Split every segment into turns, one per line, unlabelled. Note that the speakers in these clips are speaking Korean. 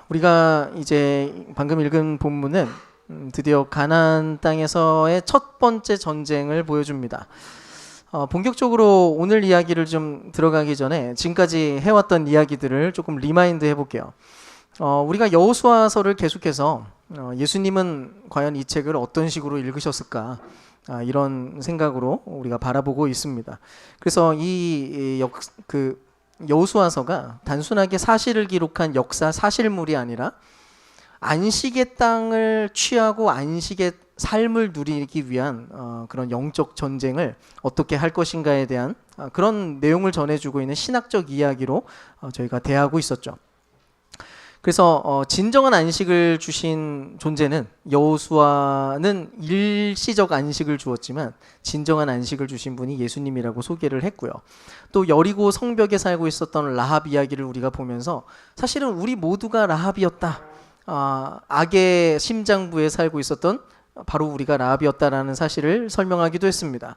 우리가 이제 방금 읽은 본문은 드디어 가나안 땅에서의 첫 번째 전쟁을 보여줍니다. 본격적으로 오늘 이야기를 좀 들어가기 전에 지금까지 해왔던 이야기들을 조금 리마인드 해볼게요. 우리가 여호수아서를 계속해서 예수님은 과연 이 책을 어떤 식으로 읽으셨을까, 이런 생각으로 우리가 바라보고 있습니다. 그래서 여호수아서가 단순하게 사실을 기록한 역사 사실물이 아니라 안식의 땅을 취하고 안식의 삶을 누리기 위한 그런 영적 전쟁을 어떻게 할 것인가에 대한 그런 내용을 전해주고 있는 신학적 이야기로 저희가 대하고 있었죠. 그래서 진정한 안식을 주신 존재는, 여호수아는 일시적 안식을 주었지만 진정한 안식을 주신 분이 예수님이라고 소개를 했고요. 또 여리고 성벽에 살고 있었던 라합 이야기를 우리가 보면서 사실은 우리 모두가 라합이었다, 악의 심장부에 살고 있었던 바로 우리가 라합이었다라는 사실을 설명하기도 했습니다.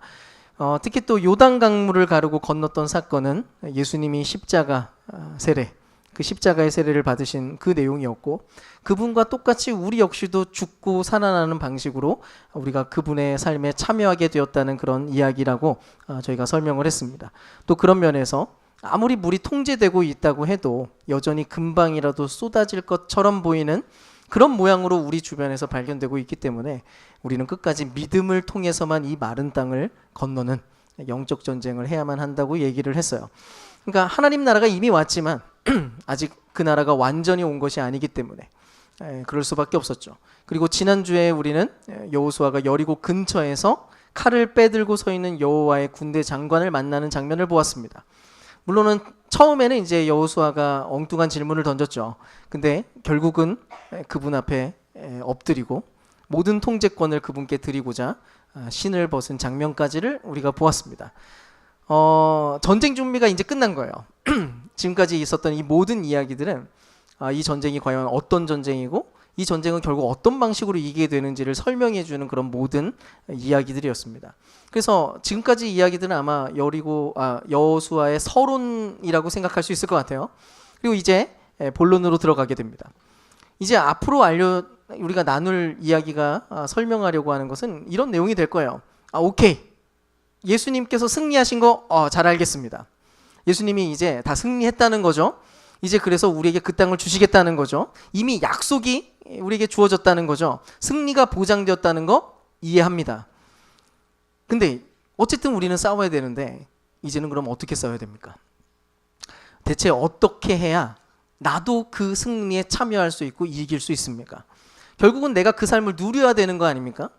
특히 또 요단 강물을 가르고 건넜던 사건은 예수님이 십자가 세례, 그 십자가의 세례를 받으신 그 내용이었고, 그분과 똑같이 우리 역시도 죽고 살아나는 방식으로 우리가 그분의 삶에 참여하게 되었다는 그런 이야기라고 저희가 설명을 했습니다. 또 그런 면에서 아무리 물이 통제되고 있다고 해도 여전히 금방이라도 쏟아질 것처럼 보이는 그런 모양으로 우리 주변에서 발견되고 있기 때문에 우리는 끝까지 믿음을 통해서만 이 마른 땅을 건너는 영적 전쟁을 해야만 한다고 얘기를 했어요. 그러니까 하나님 나라가 이미 왔지만 아직 그 나라가 완전히 온 것이 아니기 때문에 그럴 수밖에 없었죠. 그리고 지난주에 우리는 여호수아가 여리고 근처에서 칼을 빼들고 서 있는 여호와의 군대 장관을 만나는 장면을 보았습니다. 물론은 처음에는 이제 여호수아가 엉뚱한 질문을 던졌죠. 근데 결국은 그분 앞에 엎드리고 모든 통제권을 그분께 드리고자 신을 벗은 장면까지를 우리가 보았습니다. 전쟁 준비가 이제 끝난 거예요. 지금까지 있었던 이 모든 이야기들은 이 전쟁이 과연 어떤 전쟁이고 이 전쟁은 결국 어떤 방식으로 이기게 되는지를 설명해 주는 그런 모든 이야기들이었습니다. 그래서 지금까지 이야기들은 아마 여호수아의 서론이라고 생각할 수 있을 것 같아요. 그리고 이제 본론으로 들어가게 됩니다. 이제 앞으로 우리가 나눌 이야기가 설명하려고 하는 것은 이런 내용이 될 거예요. 오케이, 예수님께서 승리하신 거 잘 알겠습니다. 예수님이 이제 다 승리했다는 거죠. 이제 그래서 우리에게 그 땅을 주시겠다는 거죠. 이미 약속이 우리에게 주어졌다는 거죠. 승리가 보장되었다는 거 이해합니다. 근데 어쨌든 우리는 싸워야 되는데 이제는 그럼 어떻게 싸워야 됩니까? 대체 어떻게 해야 나도 그 승리에 참여할 수 있고 이길 수 있습니까? 결국은 내가 그 삶을 누려야 되는 거 아닙니까?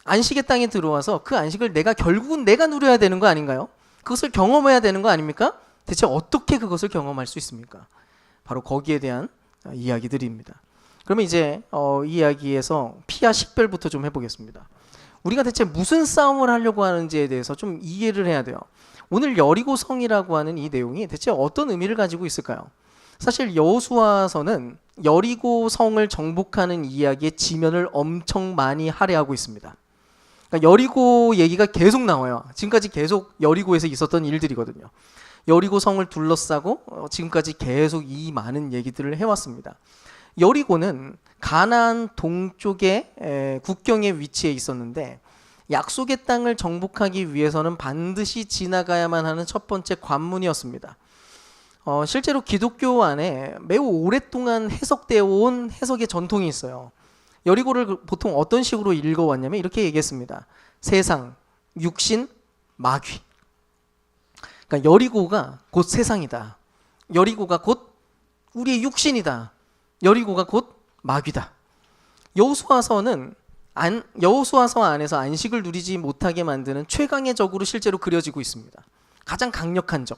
안식의 땅에 들어와서 그 안식을 결국은 내가 누려야 되는 거 아닌가요? 그것을 경험해야 되는 거 아닙니까? 대체 어떻게 그것을 경험할 수 있습니까? 바로 거기에 대한 이야기들입니다. 그러면 이제 이 이야기에서 피하 식별부터 좀 해보겠습니다. 우리가 대체 무슨 싸움을 하려고 하는지에 대해서 좀 이해를 해야 돼요. 오늘 여리고성이라고 하는 이 내용이 대체 어떤 의미를 가지고 있을까요? 사실 여호수아서는 여리고성을 정복하는 이야기의 지면을 엄청 많이 할애하고 있습니다. 그러니까 여리고 얘기가 계속 나와요. 지금까지 계속 여리고에서 있었던 일들이거든요. 여리고성을 둘러싸고 지금까지 계속 이 많은 얘기들을 해왔습니다. 여리고는 가나안 동쪽의 국경에 위치해 있었는데 약속의 땅을 정복하기 위해서는 반드시 지나가야만 하는 첫 번째 관문이었습니다. 실제로 기독교 안에 매우 오랫동안 해석되어 온 해석의 전통이 있어요. 여리고를 보통 어떤 식으로 읽어왔냐면 이렇게 얘기했습니다. 세상, 육신, 마귀. 그러니까 여리고가 곧 세상이다. 여리고가 곧 우리의 육신이다. 여리고가 곧 마귀다. 여호수아서 안에서 안식을 누리지 못하게 만드는 최강의 적으로 실제로 그려지고 있습니다. 가장 강력한 적.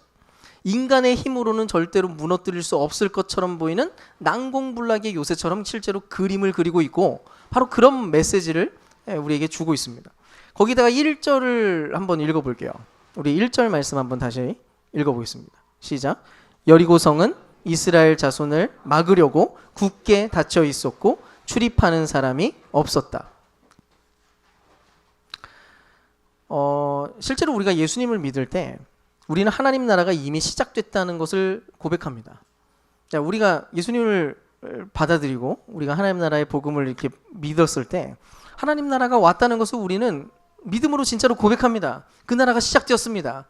인간의 힘으로는 절대로 무너뜨릴 수 없을 것처럼 보이는 난공불락의 요새처럼 실제로 그림을 그리고 있고 바로 그런 메시지를 우리에게 주고 있습니다. 거기다가 1절을 한번 읽어볼게요. 우리 1절 말씀 한번 다시 읽어보겠습니다. 시작. 여리고성은 이스라엘 자손을 막으려고 굳게 닫혀 있었고 출입하는 사람이 없었다. 실제로 우리가 예수님을 믿을 때 우리는 하나님 나라가 이미 시작됐다는 것을 고백합니다. 자, 우리가 예수님을 받아들이고 우리가 하나님 나라의 복음을 이렇게 믿었을 때 하나님 나라가 왔다는 것을 우리는 믿음으로 진짜로 고백합니다. 그 나라가 시작되었습니다.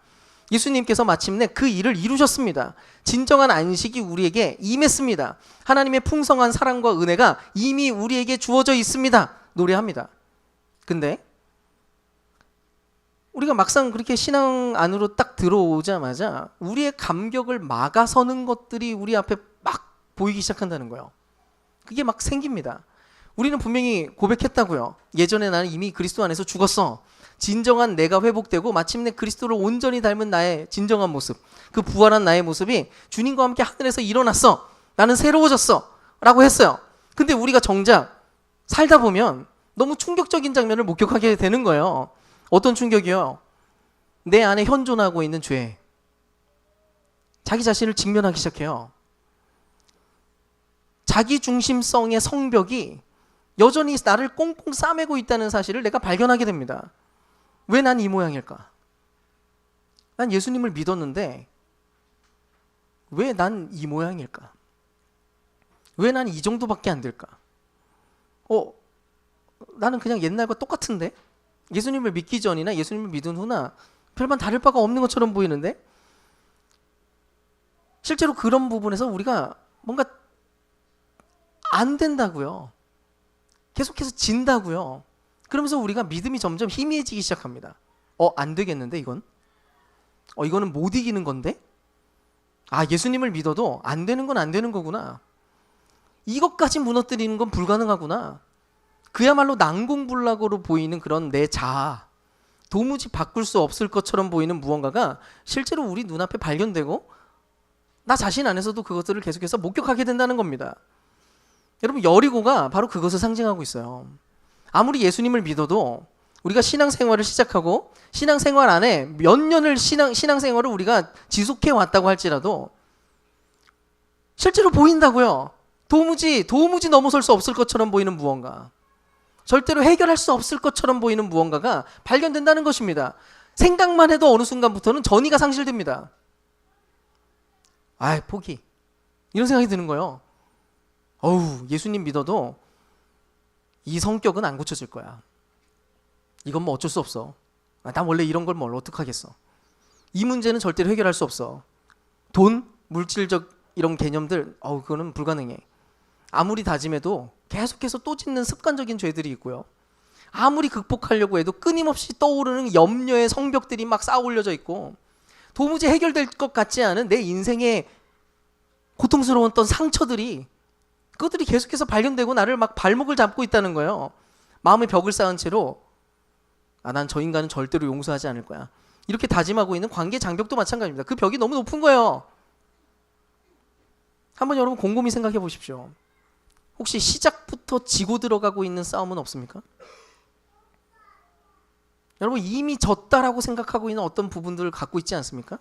예수님께서 마침내 그 일을 이루셨습니다. 진정한 안식이 우리에게 임했습니다. 하나님의 풍성한 사랑과 은혜가 이미 우리에게 주어져 있습니다. 노래합니다. 근데 우리가 막상 그렇게 신앙 안으로 딱 들어오자마자 우리의 감격을 막아서는 것들이 우리 앞에 막 보이기 시작한다는 거예요. 그게 막 생깁니다. 우리는 분명히 고백했다고요. 예전에 나는 이미 그리스도 안에서 죽었어. 진정한 내가 회복되고 마침내 그리스도를 온전히 닮은 나의 진정한 모습, 그 부활한 나의 모습이 주님과 함께 하늘에서 일어났어. 나는 새로워졌어 라고 했어요. 근데 우리가 정작 살다 보면 너무 충격적인 장면을 목격하게 되는 거예요. 어떤 충격이요? 내 안에 현존하고 있는 죄, 자기 자신을 직면하기 시작해요. 자기 중심성의 성벽이 여전히 나를 꽁꽁 싸매고 있다는 사실을 내가 발견하게 됩니다. 왜 난 이 모양일까? 난 예수님을 믿었는데 왜 난 이 모양일까? 왜 난 이 정도밖에 안 될까? 나는 그냥 옛날과 똑같은데? 예수님을 믿기 전이나 예수님을 믿은 후나 별반 다를 바가 없는 것처럼 보이는데? 실제로 그런 부분에서 우리가 뭔가 안 된다고요. 계속해서 진다고요. 그러면서 우리가 믿음이 점점 희미해지기 시작합니다. 안 되겠는데 이건? 이거는 못 이기는 건데? 예수님을 믿어도 안 되는 건 안 되는 거구나. 이것까지 무너뜨리는 건 불가능하구나. 그야말로 난공불락으로 보이는 그런 내 자아, 도무지 바꿀 수 없을 것처럼 보이는 무언가가 실제로 우리 눈앞에 발견되고 나 자신 안에서도 그것들을 계속해서 목격하게 된다는 겁니다. 여러분, 여리고가 바로 그것을 상징하고 있어요. 아무리 예수님을 믿어도 우리가 신앙생활을 시작하고 신앙생활 안에 몇 년을 신앙생활을 우리가 지속해 왔다고 할지라도 실제로 보인다고요. 도무지 넘어설 수 없을 것처럼 보이는 무언가, 절대로 해결할 수 없을 것처럼 보이는 무언가가 발견된다는 것입니다. 생각만 해도 어느 순간부터는 전의가 상실됩니다. 포기. 이런 생각이 드는 거예요. 예수님 믿어도 이 성격은 안 고쳐질 거야. 이건 뭐 어쩔 수 없어. 나 원래 이런 걸 뭘 어떡하겠어. 이 문제는 절대로 해결할 수 없어. 돈, 물질적 이런 개념들, 그거는 불가능해. 아무리 다짐해도 계속해서 또 짓는 습관적인 죄들이 있고요. 아무리 극복하려고 해도 끊임없이 떠오르는 염려의 성벽들이 막 쌓아 올려져 있고, 도무지 해결될 것 같지 않은 내 인생의 고통스러웠던 상처들이, 그것들이 계속해서 발견되고 나를 막 발목을 잡고 있다는 거예요. 마음의 벽을 쌓은 채로 난 저 인간은 절대로 용서하지 않을 거야, 이렇게 다짐하고 있는 관계 장벽도 마찬가지입니다. 그 벽이 너무 높은 거예요. 한번 여러분 곰곰이 생각해 보십시오. 혹시 시작부터 지고 들어가고 있는 싸움은 없습니까? 여러분, 이미 졌다라고 생각하고 있는 어떤 부분들을 갖고 있지 않습니까?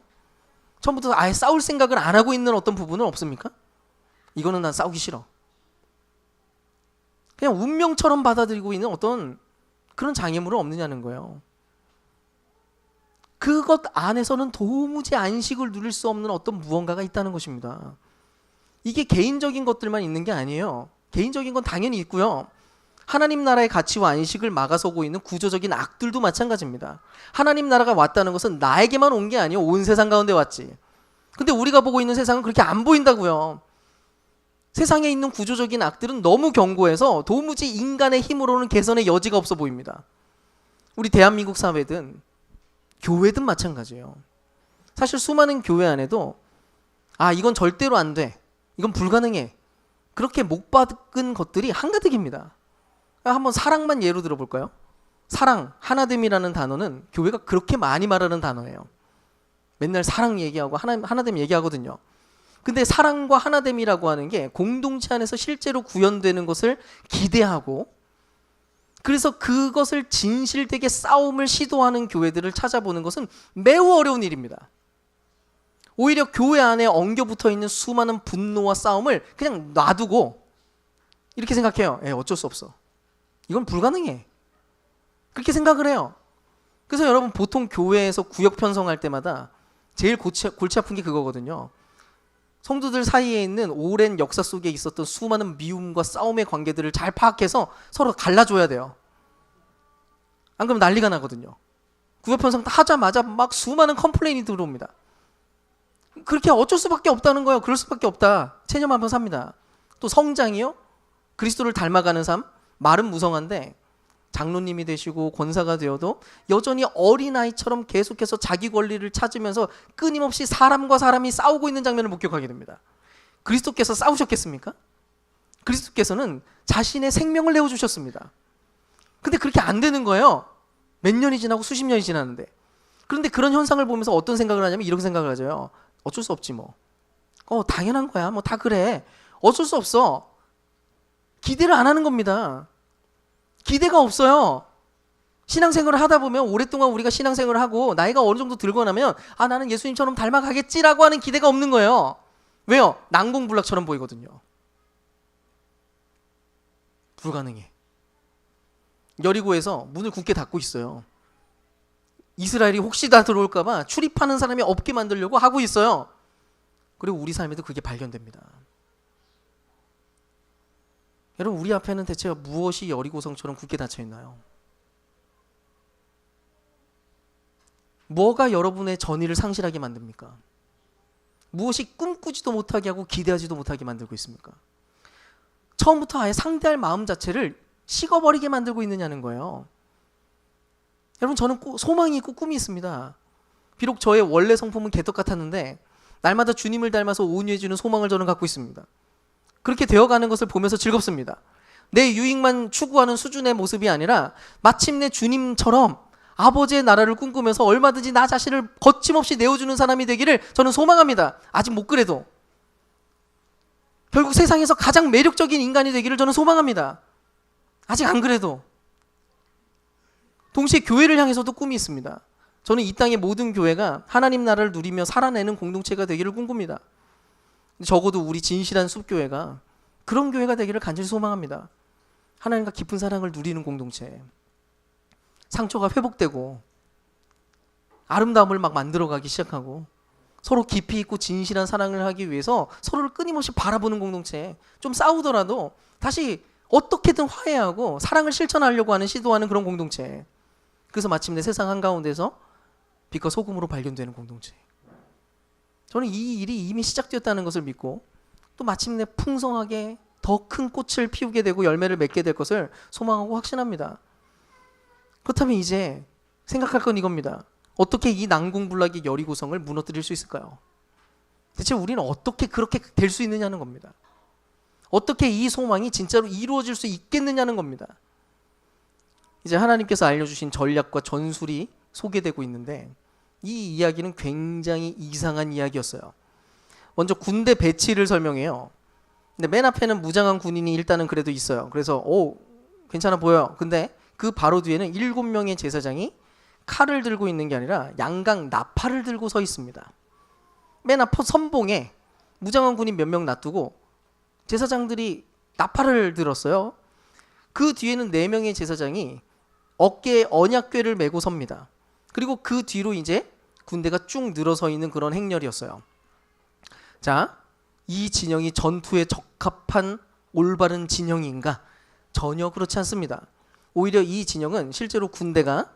처음부터 아예 싸울 생각을 안 하고 있는 어떤 부분은 없습니까? 이거는 난 싸우기 싫어. 그냥 운명처럼 받아들이고 있는 어떤 그런 장애물은 없느냐는 거예요. 그것 안에서는 도무지 안식을 누릴 수 없는 어떤 무언가가 있다는 것입니다. 이게 개인적인 것들만 있는 게 아니에요. 개인적인 건 당연히 있고요. 하나님 나라의 가치와 안식을 막아서고 있는 구조적인 악들도 마찬가지입니다. 하나님 나라가 왔다는 것은 나에게만 온 게 아니에요. 온 세상 가운데 왔지. 근데 우리가 보고 있는 세상은 그렇게 안 보인다고요. 세상에 있는 구조적인 악들은 너무 견고해서 도무지 인간의 힘으로는 개선의 여지가 없어 보입니다. 우리 대한민국 사회든 교회든 마찬가지예요. 사실 수많은 교회 안에도 이건 절대로 안 돼, 이건 불가능해, 그렇게 못 박은 것들이 한가득입니다. 한번 사랑만 예로 들어볼까요? 사랑, 하나됨이라는 단어는 교회가 그렇게 많이 말하는 단어예요. 맨날 사랑 얘기하고 하나됨 얘기하거든요. 근데 사랑과 하나됨이라고 하는 게 공동체 안에서 실제로 구현되는 것을 기대하고, 그래서 그것을 진실되게 싸움을 시도하는 교회들을 찾아보는 것은 매우 어려운 일입니다. 오히려 교회 안에 엉겨붙어 있는 수많은 분노와 싸움을 그냥 놔두고 이렇게 생각해요. 어쩔 수 없어, 이건 불가능해, 그렇게 생각을 해요. 그래서 여러분, 보통 교회에서 구역 편성할 때마다 제일 골치 아픈 게 그거거든요. 성도들 사이에 있는 오랜 역사 속에 있었던 수많은 미움과 싸움의 관계들을 잘 파악해서 서로 갈라줘야 돼요. 안 그러면 난리가 나거든요. 구역 편성 하자마자 막 수많은 컴플레인이 들어옵니다. 그렇게 어쩔 수밖에 없다는 거예요. 그럴 수밖에 없다. 체념하면서 삽니다. 또 성장이요? 그리스도를 닮아가는 삶? 말은 무성한데 장로님이 되시고 권사가 되어도 여전히 어린아이처럼 계속해서 자기 권리를 찾으면서 끊임없이 사람과 사람이 싸우고 있는 장면을 목격하게 됩니다. 그리스도께서 싸우셨겠습니까? 그리스도께서는 자신의 생명을 내어주셨습니다. 근데 그렇게 안 되는 거예요. 몇 년이 지나고 수십 년이 지났는데. 그런데 그런 현상을 보면서 어떤 생각을 하냐면 이렇게 생각을 하죠. 어쩔 수 없지 뭐. 당연한 거야. 뭐 다 그래. 어쩔 수 없어. 기대를 안 하는 겁니다. 기대가 없어요. 신앙생활을 하다 보면 오랫동안 우리가 신앙생활을 하고 나이가 어느 정도 들고 나면 나는 예수님처럼 닮아가겠지라고 하는 기대가 없는 거예요. 왜요? 난공불락처럼 보이거든요. 불가능해. 여리고에서 문을 굳게 닫고 있어요. 이스라엘이 혹시 다 들어올까 봐 출입하는 사람이 없게 만들려고 하고 있어요. 그리고 우리 삶에도 그게 발견됩니다. 여러분, 우리 앞에는 대체 무엇이 여리고성처럼 굳게 닫혀 있나요? 뭐가 여러분의 전의를 상실하게 만듭니까? 무엇이 꿈꾸지도 못하게 하고 기대하지도 못하게 만들고 있습니까? 처음부터 아예 상대할 마음 자체를 식어버리게 만들고 있느냐는 거예요. 여러분, 저는 소망이 있고 꿈이 있습니다. 비록 저의 원래 성품은 개떡 같았는데 날마다 주님을 닮아서 온유해지는 소망을 저는 갖고 있습니다. 그렇게 되어가는 것을 보면서 즐겁습니다. 내 유익만 추구하는 수준의 모습이 아니라 마침내 주님처럼 아버지의 나라를 꿈꾸면서 얼마든지 나 자신을 거침없이 내어주는 사람이 되기를 저는 소망합니다. 아직 못 그래도. 결국 세상에서 가장 매력적인 인간이 되기를 저는 소망합니다. 아직 안 그래도. 동시에 교회를 향해서도 꿈이 있습니다. 저는 이 땅의 모든 교회가 하나님 나라를 누리며 살아내는 공동체가 되기를 꿈꿉니다. 적어도 우리 진실한 숲교회가 그런 교회가 되기를 간절히 소망합니다. 하나님과 깊은 사랑을 누리는 공동체, 상처가 회복되고 아름다움을 막 만들어가기 시작하고 서로 깊이 있고 진실한 사랑을 하기 위해서 서로를 끊임없이 바라보는 공동체, 좀 싸우더라도 다시 어떻게든 화해하고 사랑을 실천하려고 하는 시도하는 그런 공동체, 그래서 마침내 세상 한가운데서 빛과 소금으로 발견되는 공동체. 저는 이 일이 이미 시작되었다는 것을 믿고 또 마침내 풍성하게 더 큰 꽃을 피우게 되고 열매를 맺게 될 것을 소망하고 확신합니다. 그렇다면 이제 생각할 건 이겁니다. 어떻게 이 난공불락의 여리고성을 무너뜨릴 수 있을까요? 대체 우리는 어떻게 그렇게 될 수 있느냐는 겁니다. 어떻게 이 소망이 진짜로 이루어질 수 있겠느냐는 겁니다. 이제 하나님께서 알려주신 전략과 전술이 소개되고 있는데 이 이야기는 굉장히 이상한 이야기였어요. 먼저 군대 배치를 설명해요. 근데 맨 앞에는 무장한 군인이 일단은 그래도 있어요. 그래서 괜찮아 보여요. 근데 그 바로 뒤에는 7명의 제사장이 칼을 들고 있는 게 아니라 양강 나팔을 들고 서 있습니다. 맨 앞 선봉에 무장한 군인 몇 명 놔두고 제사장들이 나팔을 들었어요. 그 뒤에는 4명의 제사장이 어깨에 언약궤를 메고 섭니다. 그리고 그 뒤로 이제 군대가 쭉 늘어서 있는 그런 행렬이었어요. 자, 이 진영이 전투에 적합한 올바른 진영인가? 전혀 그렇지 않습니다. 오히려 이 진영은 실제로 군대가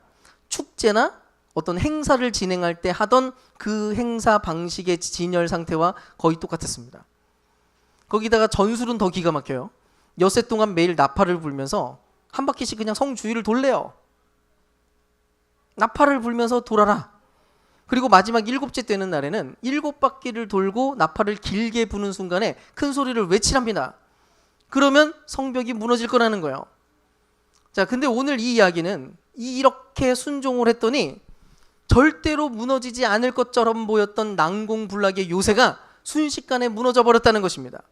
축제나 어떤 행사를 진행할 때 하던 그 행사 방식의 진열 상태와 거의 똑같았습니다. 거기다가 전술은 더 기가 막혀요. 엿새 동안 매일 나팔을 불면서 한 바퀴씩 그냥 성 주위를 돌래요. 나팔을 불면서 돌아라. 그리고 마지막 7째 되는 날에는 7바퀴를 돌고 나팔을 길게 부는 순간에 큰 소리를 외치랍니다. 그러면 성벽이 무너질 거라는 거예요. 자, 근데 오늘 이 이야기는 이렇게 순종을 했더니 절대로 무너지지 않을 것처럼 보였던 난공불락의 요새가 순식간에 무너져 버렸다는 것입니다.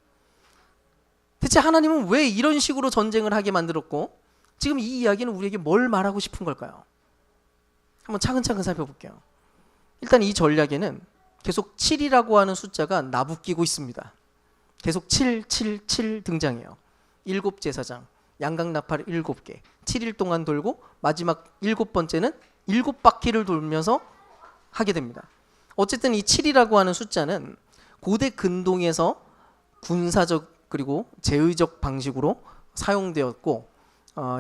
대체 하나님은 왜 이런 식으로 전쟁을 하게 만들었고 지금 이 이야기는 우리에게 뭘 말하고 싶은 걸까요? 한번 차근차근 살펴볼게요. 일단 이 전략에는 계속 7이라고 하는 숫자가 나부끼고 있습니다. 계속 7, 7, 7 등장해요. 7제사장, 양강나팔 7개, 7일 동안 돌고 마지막 7번째는 7바퀴를 돌면서 하게 됩니다. 어쨌든 이 7이라고 하는 숫자는 고대 근동에서 군사적 그리고 제의적 방식으로 사용되었고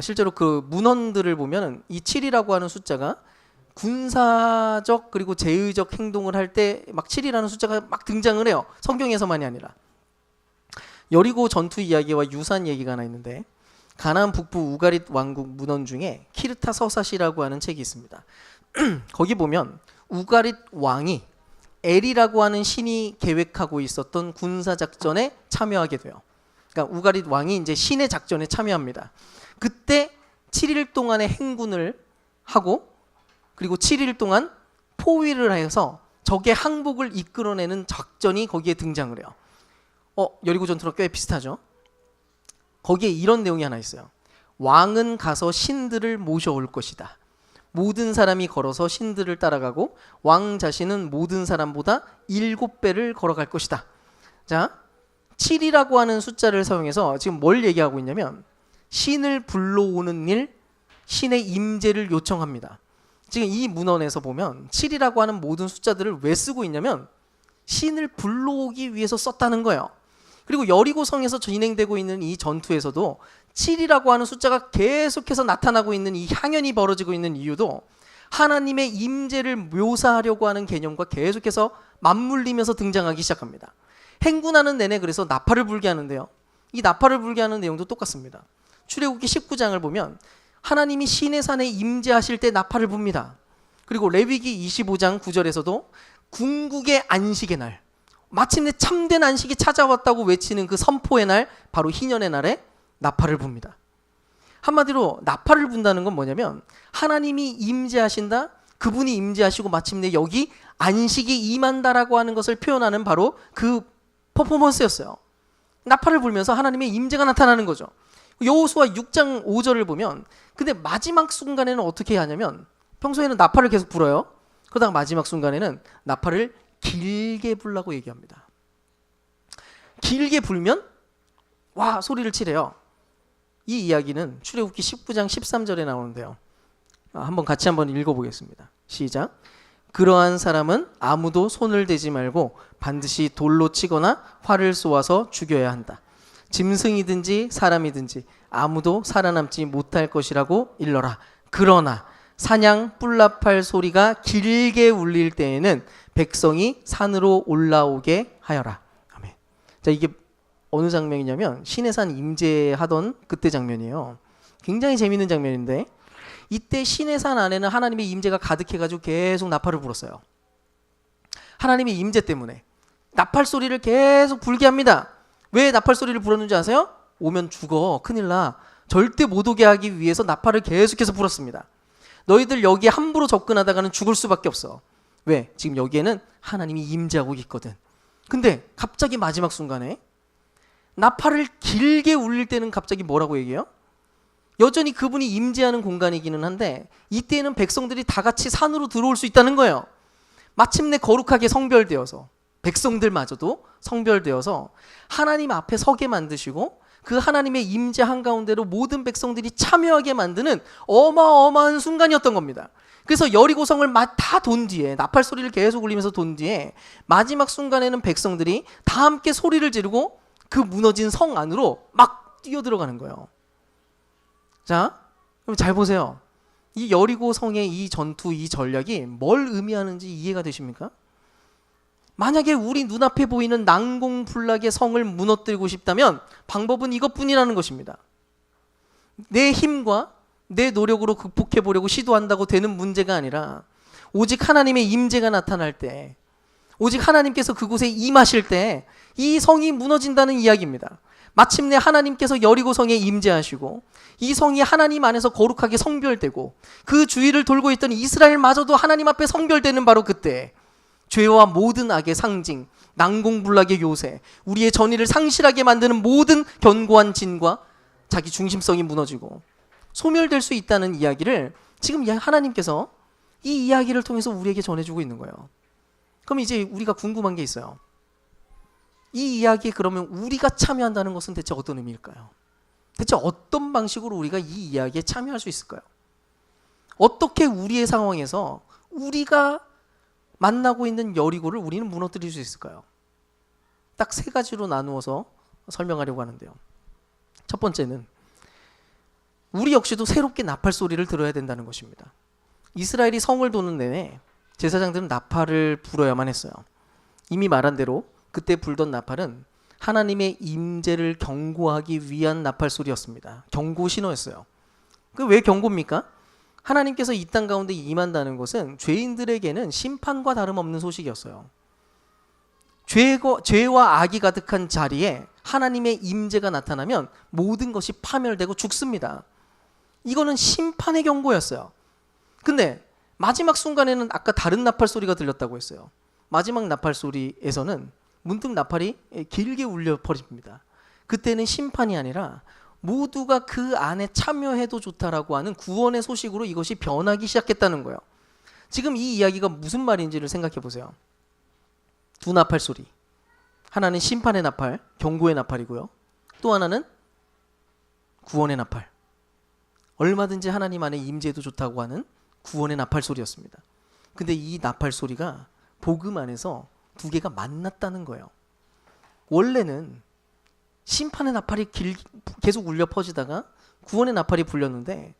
실제로 그 문헌들을 보면 이 7이라고 하는 숫자가 군사적 그리고 제의적 행동을 할 때 막 7이라는 숫자가 막 등장을 해요. 성경에서만이 아니라. 여리고 전투 이야기와 유사한 얘기가 하나 있는데 가나안 북부 우가릿 왕국 문헌 중에 키르타 서사시라고 하는 책이 있습니다. 거기 보면 우가릿 왕이 엘이라고 하는 신이 계획하고 있었던 군사작전에 참여하게 돼요. 그러니까 우가릿 왕이 이제 신의 작전에 참여합니다. 그때 7일 동안의 행군을 하고 그리고 7일 동안 포위를 해서 적의 항복을 이끌어내는 작전이 거기에 등장을 해요. 여리고 전투랑 꽤 비슷하죠. 거기에 이런 내용이 하나 있어요. 왕은 가서 신들을 모셔올 것이다. 모든 사람이 걸어서 신들을 따라가고 왕 자신은 모든 사람보다 7배를 걸어갈 것이다. 자, 7이라고 하는 숫자를 사용해서 지금 뭘 얘기하고 있냐면 신을 불러오는 일, 신의 임재를 요청합니다. 지금 이 문헌에서 보면 7이라고 하는 모든 숫자들을 왜 쓰고 있냐면 신을 불러오기 위해서 썼다는 거예요. 그리고 여리고성에서 진행되고 있는 이 전투에서도 7이라고 하는 숫자가 계속해서 나타나고 있는 이 향연이 벌어지고 있는 이유도 하나님의 임재를 묘사하려고 하는 개념과 계속해서 맞물리면서 등장하기 시작합니다. 행군하는 내내 그래서 나팔을 불게 하는데요. 이 나팔을 불게 하는 내용도 똑같습니다. 출애굽기 19장을 보면 하나님이 시내산에 임재하실 때 나팔을 붑니다. 그리고 레위기 25장 9절에서도 궁극의 안식의 날, 마침내 참된 안식이 찾아왔다고 외치는 그 선포의 날, 바로 희년의 날에 나팔을 붑니다. 한마디로 나팔을 분다는 건 뭐냐면 하나님이 임재하신다, 그분이 임재하시고 마침내 여기 안식이 임한다라고 하는 것을 표현하는 바로 그 퍼포먼스였어요. 나팔을 불면서 하나님의 임재가 나타나는 거죠. 여호수아 6장 5절을 보면 근데 마지막 순간에는 어떻게 하냐면 평소에는 나팔을 계속 불어요. 그러다가 마지막 순간에는 나팔을 길게 불라고 얘기합니다. 길게 불면 와 소리를 치래요. 이 이야기는 출애굽기 19장 13절에 나오는데요. 같이 한번 읽어보겠습니다. 시작. 그러한 사람은 아무도 손을 대지 말고 반드시 돌로 치거나 활을 쏘아서 죽여야 한다. 짐승이든지 사람이든지 아무도 살아남지 못할 것이라고 일러라. 그러나 사냥 뿔나팔 소리가 길게 울릴 때에는 백성이 산으로 올라오게 하여라. 아멘. 자, 이게 어느 장면이냐면 시내산 임재하던 그때 장면이에요. 굉장히 재밌는 장면인데 이때 시내산 안에는 하나님의 임재가 가득해가지고 계속 나팔을 불었어요. 하나님의 임재 때문에 나팔 소리를 계속 불게 합니다. 왜 나팔 소리를 불었는지 아세요? 오면 죽어, 큰일 나. 절대 못 오게 하기 위해서 나팔을 계속해서 불었습니다. 너희들 여기에 함부로 접근하다가는 죽을 수밖에 없어. 왜? 지금 여기에는 하나님이 임재하고 있거든. 근데 갑자기 마지막 순간에 나팔을 길게 울릴 때는 갑자기 뭐라고 얘기해요? 여전히 그분이 임재하는 공간이기는 한데 이때는 백성들이 다 같이 산으로 들어올 수 있다는 거예요. 마침내 거룩하게 성별되어서 백성들마저도 성별되어서 하나님 앞에 서게 만드시고 그 하나님의 임재 한가운데로 모든 백성들이 참여하게 만드는 어마어마한 순간이었던 겁니다. 그래서 여리고성을 다 돈 뒤에 나팔 소리를 계속 울리면서 돈 뒤에 마지막 순간에는 백성들이 다 함께 소리를 지르고 그 무너진 성 안으로 막 뛰어들어가는 거예요. 자, 그럼 잘 보세요. 이 여리고성의 이 전투, 이 전략이 뭘 의미하는지 이해가 되십니까? 만약에 우리 눈앞에 보이는 난공불락의 성을 무너뜨리고 싶다면 방법은 이것뿐이라는 것입니다. 내 힘과 내 노력으로 극복해 보려고 시도한다고 되는 문제가 아니라 오직 하나님의 임재가 나타날 때, 오직 하나님께서 그곳에 임하실 때 이 성이 무너진다는 이야기입니다. 마침내 하나님께서 여리고성에 임재하시고 이 성이 하나님 안에서 거룩하게 성별되고 그 주위를 돌고 있던 이스라엘마저도 하나님 앞에 성별되는 바로 그때 죄와 모든 악의 상징, 난공불락의 요새, 우리의 전의를 상실하게 만드는 모든 견고한 진과 자기 중심성이 무너지고 소멸될 수 있다는 이야기를 지금 하나님께서 이 이야기를 통해서 우리에게 전해주고 있는 거예요. 그럼 이제 우리가 궁금한 게 있어요. 이 이야기에 그러면 우리가 참여한다는 것은 대체 어떤 의미일까요? 대체 어떤 방식으로 우리가 이 이야기에 참여할 수 있을까요? 어떻게 우리의 상황에서 우리가 만나고 있는 여리고를 우리는 무너뜨릴 수 있을까요? 딱 세 가지로 나누어서 설명하려고 하는데요. 첫 번째는 우리 역시도 새롭게 나팔 소리를 들어야 된다는 것입니다. 이스라엘이 성을 도는 내내 제사장들은 나팔을 불어야만 했어요. 이미 말한 대로 그때 불던 나팔은 하나님의 임재를 경고하기 위한 나팔 소리였습니다. 경고 신호였어요. 그 왜 경고입니까? 하나님께서 이 땅 가운데 임한다는 것은 죄인들에게는 심판과 다름없는 소식이었어요. 죄와 악이 가득한 자리에 하나님의 임재가 나타나면 모든 것이 파멸되고 죽습니다. 이거는 심판의 경고였어요. 근데 마지막 순간에는 아까 다른 나팔 소리가 들렸다고 했어요. 마지막 나팔 소리에서는 문득 나팔이 길게 울려 퍼집니다. 그때는 심판이 아니라 모두가 그 안에 참여해도 좋다라고 하는 구원의 소식으로 이것이 변하기 시작했다는 거예요. 지금 이 이야기가 무슨 말인지를 생각해 보세요. 두 나팔 소리. 하나는 심판의 나팔, 경고의 나팔이고요. 또 하나는 구원의 나팔. 얼마든지 하나님 안에 임재해도 좋다고 하는 구원의 나팔 소리였습니다. 근데 이 나팔 소리가 복음 안에서 두 개가 만났다는 거예요. 원래는 심판의 나팔이 계속 울려 퍼지다가 구원의 나팔이 불렸는데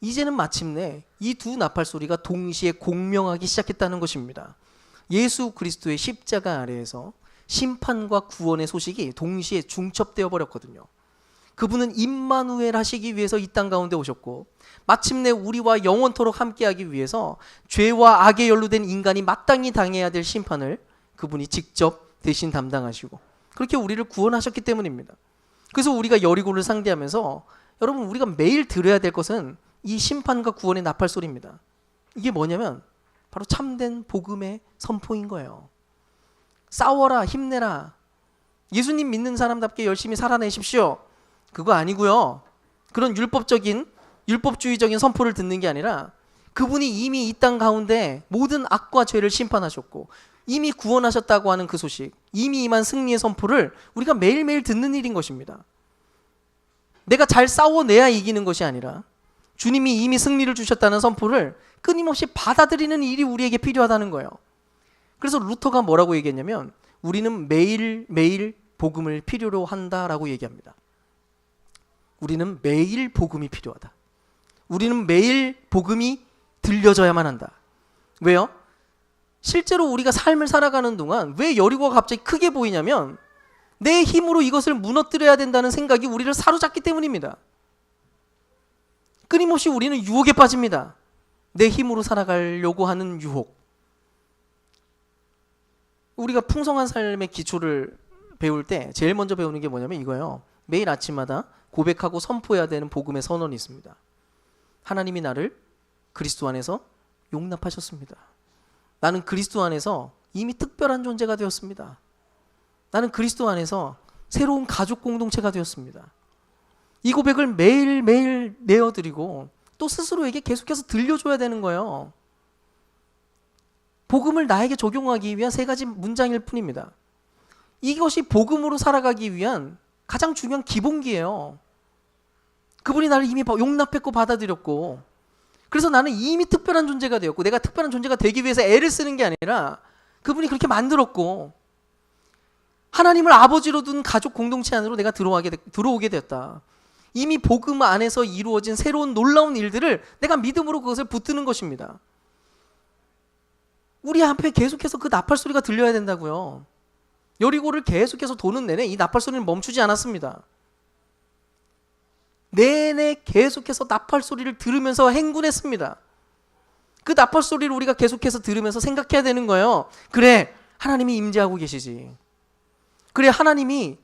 이제는 마침내 이 두 나팔 소리가 동시에 공명하기 시작했다는 것입니다. 예수 그리스도의 십자가 아래에서 심판과 구원의 소식이 동시에 중첩되어 버렸거든요. 그분은 임마누엘 하시기 위해서 이 땅 가운데 오셨고 마침내 우리와 영원토록 함께하기 위해서 죄와 악에 연루된 인간이 마땅히 당해야 될 심판을 그분이 직접 대신 담당하시고 그렇게 우리를 구원하셨기 때문입니다. 그래서 우리가 여리고를 상대하면서 여러분 우리가 매일 들어야 될 것은 이 심판과 구원의 나팔 소리입니다. 이게 뭐냐면 바로 참된 복음의 선포인 거예요. 싸워라, 힘내라. 예수님 믿는 사람답게 열심히 살아내십시오. 그거 아니고요. 그런 율법주의적인 선포를 듣는 게 아니라 그분이 이미 이 땅 가운데 모든 악과 죄를 심판하셨고 이미 구원하셨다고 하는 그 소식, 이미 임한 승리의 선포를 우리가 매일매일 듣는 일인 것입니다. 내가 잘 싸워내야 이기는 것이 아니라 주님이 이미 승리를 주셨다는 선포를 끊임없이 받아들이는 일이 우리에게 필요하다는 거예요. 그래서 루터가 뭐라고 얘기했냐면 우리는 매일매일 복음을 필요로 한다라고 얘기합니다. 우리는 매일 복음이 필요하다. 우리는 매일 복음이 들려져야만 한다. 왜요? 실제로 우리가 삶을 살아가는 동안 왜 여리고가 갑자기 크게 보이냐면 내 힘으로 이것을 무너뜨려야 된다는 생각이 우리를 사로잡기 때문입니다. 끊임없이 우리는 유혹에 빠집니다. 내 힘으로 살아가려고 하는 유혹. 우리가 풍성한 삶의 기초를 배울 때 제일 먼저 배우는 게 뭐냐면 이거예요. 매일 아침마다 고백하고 선포해야 되는 복음의 선언이 있습니다. 하나님이 나를 그리스도 안에서 용납하셨습니다. 나는 그리스도 안에서 이미 특별한 존재가 되었습니다. 나는 그리스도 안에서 새로운 가족 공동체가 되었습니다. 이 고백을 매일매일 내어드리고 또 스스로에게 계속해서 들려줘야 되는 거예요. 복음을 나에게 적용하기 위한 세 가지 문장일 뿐입니다. 이것이 복음으로 살아가기 위한 가장 중요한 기본기예요. 그분이 나를 이미 용납했고 받아들였고 그래서 나는 이미 특별한 존재가 되었고 내가 특별한 존재가 되기 위해서 애를 쓰는 게 아니라 그분이 그렇게 만들었고 하나님을 아버지로 둔 가족 공동체 안으로 내가 들어오게 되었다. 이미 복음 안에서 이루어진 새로운 놀라운 일들을 내가 믿음으로 그것을 붙드는 것입니다. 우리 앞에 계속해서 그 나팔 소리가 들려야 된다고요. 여리고를 계속해서 도는 내내 이 나팔 소리는 멈추지 않았습니다. 내내 계속해서 나팔 소리를 들으면서 행군했습니다. 그 나팔 소리를 우리가 계속해서 들으면서 생각해야 되는 거예요. 그래, 하나님이 임재하고 계시지. 그래, 하나님이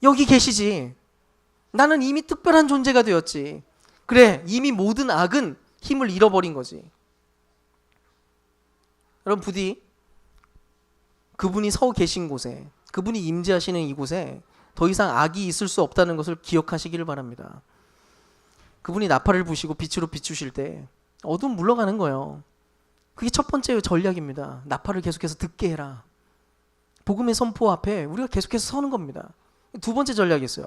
여기 계시지. 나는 이미 특별한 존재가 되었지. 그래, 이미 모든 악은 힘을 잃어버린 거지. 여러분 부디 그분이 서 계신 곳에, 그분이 임재하시는 이곳에 더 이상 악이 있을 수 없다는 것을 기억하시기를 바랍니다. 그분이 나팔을 부시고 빛으로 비추실 때 어두움 물러가는 거예요. 그게 첫 번째 전략입니다. 나팔을 계속해서 듣게 해라. 복음의 선포 앞에 우리가 계속해서 서는 겁니다. 두 번째 전략이 있어요.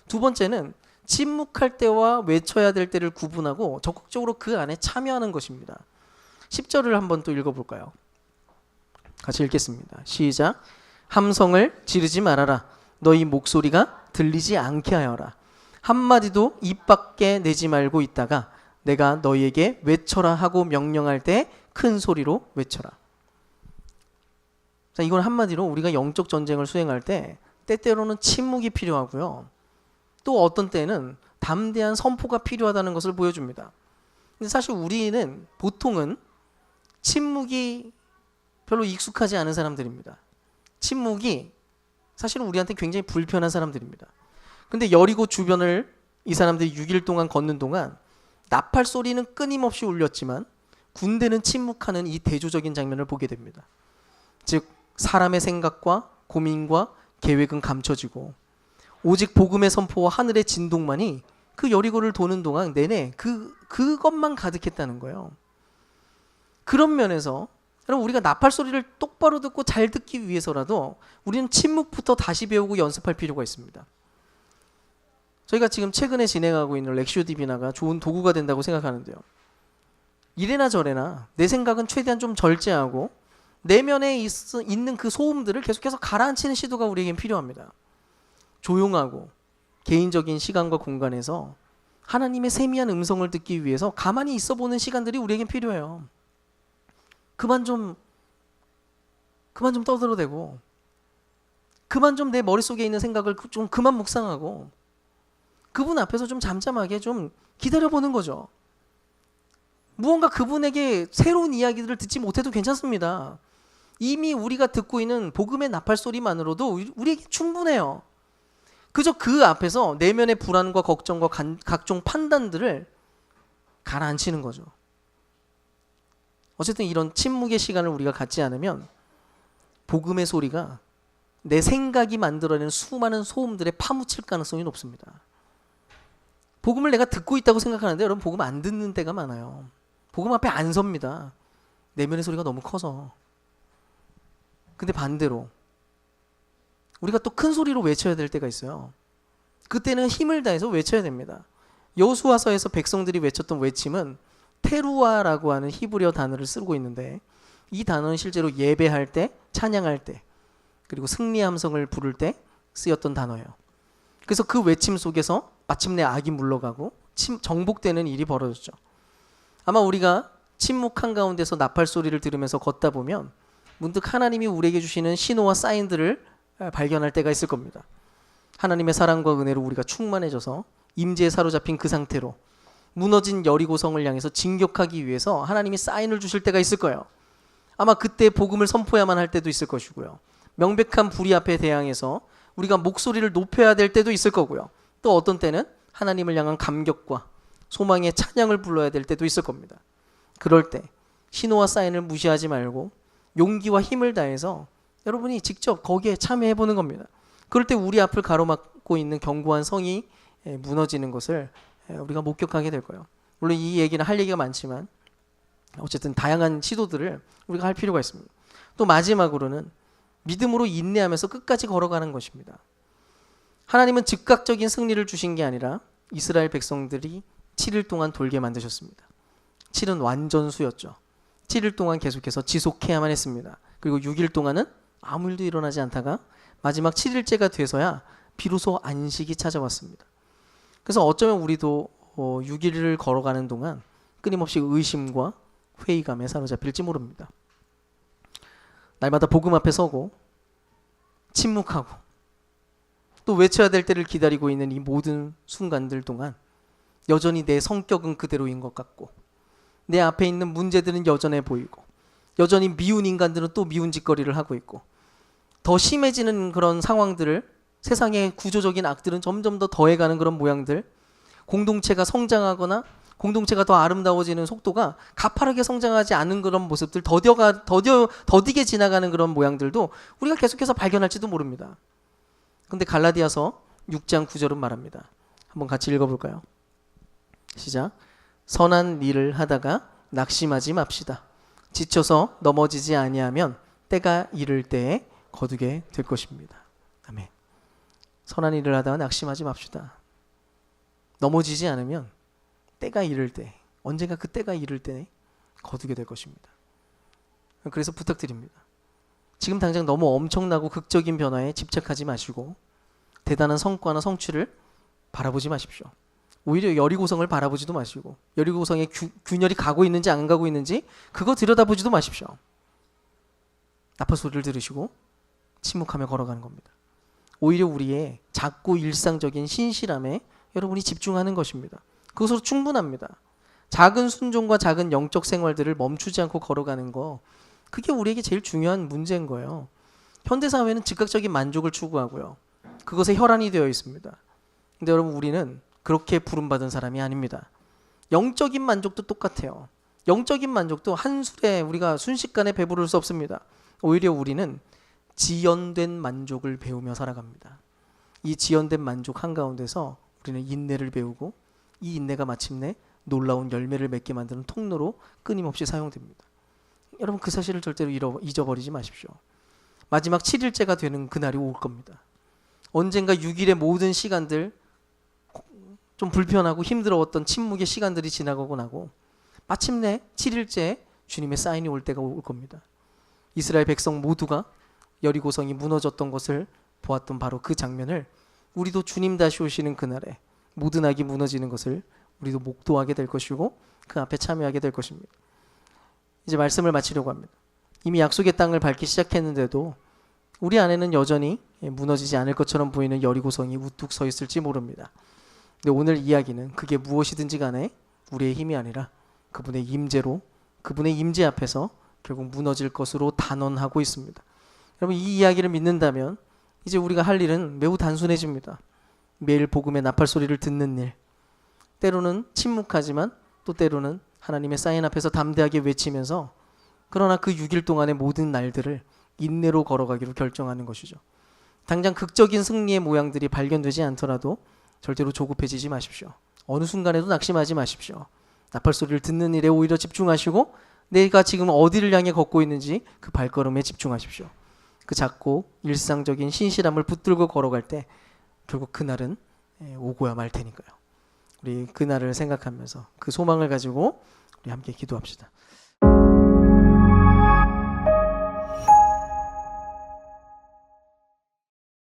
두 번째는 침묵할 때와 외쳐야 될 때를 구분하고 적극적으로 그 안에 참여하는 것입니다. 10절을 한번 또 읽어볼까요? 같이 읽겠습니다. 시작. 함성을 지르지 말아라. 너희 목소리가 들리지 않게 하여라. 한마디도 입 밖에 내지 말고 있다가 내가 너희에게 외쳐라 하고 명령할 때 큰 소리로 외쳐라. 자, 이건 한마디로 우리가 영적 전쟁을 수행할 때 때때로는 침묵이 필요하고요. 또 어떤 때는 담대한 선포가 필요하다는 것을 보여줍니다. 근데 사실 우리는 보통은 침묵이 별로 익숙하지 않은 사람들입니다. 침묵이 사실은 우리한테 굉장히 불편한 사람들입니다. 근데 여리고 주변을 이 사람들이 6일 동안 걷는 동안 나팔 소리는 끊임없이 울렸지만 군대는 침묵하는 이 대조적인 장면을 보게 됩니다. 즉 사람의 생각과 고민과 계획은 감춰지고 오직 복음의 선포와 하늘의 진동만이 그 여리고를 도는 동안 내내 그것만 가득했다는 거예요. 그런 면에서 여러분, 우리가 나팔 소리를 똑바로 듣고 잘 듣기 위해서라도 우리는 침묵부터 다시 배우고 연습할 필요가 있습니다. 저희가 지금 최근에 진행하고 있는 렉시오 디비나가 좋은 도구가 된다고 생각하는데요. 이래나 저래나 내 생각은 최대한 좀 절제하고 내면에 있는 그 소음들을 계속해서 가라앉히는 시도가 우리에겐 필요합니다. 조용하고 개인적인 시간과 공간에서 하나님의 세미한 음성을 듣기 위해서 가만히 있어 보는 시간들이 우리에겐 필요해요. 그만 좀 떠들어대고 그만 좀 내 머릿속에 있는 생각을 좀 그만 묵상하고 그분 앞에서 좀 잠잠하게 좀 기다려보는 거죠. 무언가 그분에게 새로운 이야기들을 듣지 못해도 괜찮습니다. 이미 우리가 듣고 있는 복음의 나팔 소리만으로도 우리에게 충분해요. 그저 그 앞에서 내면의 불안과 걱정과 각종 판단들을 가라앉히는 거죠. 어쨌든 이런 침묵의 시간을 우리가 갖지 않으면 복음의 소리가 내 생각이 만들어내는 수많은 소음들에 파묻힐 가능성이 높습니다. 복음을 내가 듣고 있다고 생각하는데 여러분, 복음 안 듣는 때가 많아요. 복음 앞에 안 섭니다. 내면의 소리가 너무 커서. 근데 반대로 우리가 또 큰 소리로 외쳐야 될 때가 있어요. 그때는 힘을 다해서 외쳐야 됩니다. 여호수아서에서 백성들이 외쳤던 외침은 테루아라고 하는 히브리어 단어를 쓰고 있는데, 이 단어는 실제로 예배할 때, 찬양할 때, 그리고 승리 함성을 부를 때 쓰였던 단어예요. 그래서 그 외침 속에서 마침내 악이 물러가고 정복되는 일이 벌어졌죠. 아마 우리가 침묵한 가운데서 나팔 소리를 들으면서 걷다 보면 문득 하나님이 우리에게 주시는 신호와 사인들을 발견할 때가 있을 겁니다. 하나님의 사랑과 은혜로 우리가 충만해져서 임재에 사로잡힌 그 상태로 무너진 여리고성을 향해서 진격하기 위해서 하나님이 사인을 주실 때가 있을 거예요. 아마 그때 복음을 선포해야만 할 때도 있을 것이고요. 명백한 불의 앞에 대항해서 우리가 목소리를 높여야 될 때도 있을 거고요. 또 어떤 때는 하나님을 향한 감격과 소망의 찬양을 불러야 될 때도 있을 겁니다. 그럴 때 신호와 사인을 무시하지 말고 용기와 힘을 다해서 여러분이 직접 거기에 참여해 보는 겁니다. 그럴 때 우리 앞을 가로막고 있는 견고한 성이 무너지는 것을 우리가 목격하게 될 거예요. 물론 이 얘기는 할 얘기가 많지만 어쨌든 다양한 시도들을 우리가 할 필요가 있습니다. 또 마지막으로는 믿음으로 인내하면서 끝까지 걸어가는 것입니다. 하나님은 즉각적인 승리를 주신 게 아니라 이스라엘 백성들이 7일 동안 돌게 만드셨습니다. 7은 완전수였죠. 7일 동안 계속해서 지속해야만 했습니다. 그리고 6일 동안은 아무 일도 일어나지 않다가 마지막 7일째가 돼서야 비로소 안식이 찾아왔습니다. 그래서 어쩌면 우리도 6일을 걸어가는 동안 끊임없이 의심과 회의감에 사로잡힐지 모릅니다. 날마다 복음 앞에 서고 침묵하고 또 외쳐야 될 때를 기다리고 있는 이 모든 순간들 동안 여전히 내 성격은 그대로인 것 같고 내 앞에 있는 문제들은 여전해 보이고 여전히 미운 인간들은 또 미운 짓거리를 하고 있고 더 심해지는 그런 상황들을, 세상의 구조적인 악들은 점점 더 더해가는 그런 모양들, 공동체가 성장하거나 공동체가 더 아름다워지는 속도가 가파르게 성장하지 않은 그런 모습들, 더디게 지나가는 그런 모양들도 우리가 계속해서 발견할지도 모릅니다. 근데 갈라디아서 6장 9절은 말합니다. 한번 같이 읽어볼까요? 시작. 선한 일을 하다가 낙심하지 맙시다. 지쳐서 넘어지지 아니하면 때가 이를 때에 거두게 될 것입니다. 아멘. 선한 일을 하다가 낙심하지 맙시다. 넘어지지 않으면 때가 이를 때, 언젠가 그 때가 이를 때 거두게 될 것입니다. 그래서 부탁드립니다. 지금 당장 너무 엄청나고 극적인 변화에 집착하지 마시고 대단한 성과나 성취를 바라보지 마십시오. 오히려 여리고성을 바라보지도 마시고 여리고성에 균열이 가고 있는지 안 가고 있는지 그거 들여다보지도 마십시오. 나팔 소리를 들으시고 침묵하며 걸어가는 겁니다. 오히려 우리의 작고 일상적인 신실함에 여러분이 집중하는 것입니다. 그것으로 충분합니다. 작은 순종과 작은 영적 생활들을 멈추지 않고 걸어가는 거, 그게 우리에게 제일 중요한 문제인 거예요. 현대사회는 즉각적인 만족을 추구하고요. 그것에 혈안이 되어 있습니다. 근데 여러분, 우리는 그렇게 부름받은 사람이 아닙니다. 영적인 만족도 똑같아요. 영적인 만족도 한 술에 우리가 순식간에 배부를 수 없습니다. 오히려 우리는 지연된 만족을 배우며 살아갑니다. 이 지연된 만족 한가운데서 우리는 인내를 배우고 이 인내가 마침내 놀라운 열매를 맺게 만드는 통로로 끊임없이 사용됩니다. 여러분, 그 사실을 절대로 잊어버리지 마십시오. 마지막 7일째가 되는 그날이 올 겁니다. 언젠가 6일의 모든 시간들, 좀 불편하고 힘들어왔던 침묵의 시간들이 지나가고 나고 마침내 7일째 주님의 사인이 올 때가 올 겁니다. 이스라엘 백성 모두가 여리고성이 무너졌던 것을 보았던 바로 그 장면을 우리도 주님 다시 오시는 그날에 모든 악이 무너지는 것을 우리도 목도하게 될 것이고 그 앞에 참여하게 될 것입니다. 이제 말씀을 마치려고 합니다. 이미 약속의 땅을 밟기 시작했는데도 우리 안에는 여전히 무너지지 않을 것처럼 보이는 여리고성이 우뚝 서 있을지 모릅니다. 근데 오늘 이야기는 그게 무엇이든지 간에 우리의 힘이 아니라 그분의 임재로, 그분의 임재 앞에서 결국 무너질 것으로 단언하고 있습니다. 여러분, 이 이야기를 믿는다면 이제 우리가 할 일은 매우 단순해집니다. 매일 복음의 나팔 소리를 듣는 일, 때로는 침묵하지만 또 때로는 하나님의 사인 앞에서 담대하게 외치면서 그러나 그 6일 동안의 모든 날들을 인내로 걸어가기로 결정하는 것이죠. 당장 극적인 승리의 모양들이 발견되지 않더라도 절대로 조급해지지 마십시오. 어느 순간에도 낙심하지 마십시오. 나팔 소리를 듣는 일에 오히려 집중하시고 내가 지금 어디를 향해 걷고 있는지 그 발걸음에 집중하십시오. 그 작고 일상적인 신실함을 붙들고 걸어갈 때 결국 그날은 오고야 말 테니까요. 우리 그날을 생각하면서 그 소망을 가지고 우리 함께 기도합시다.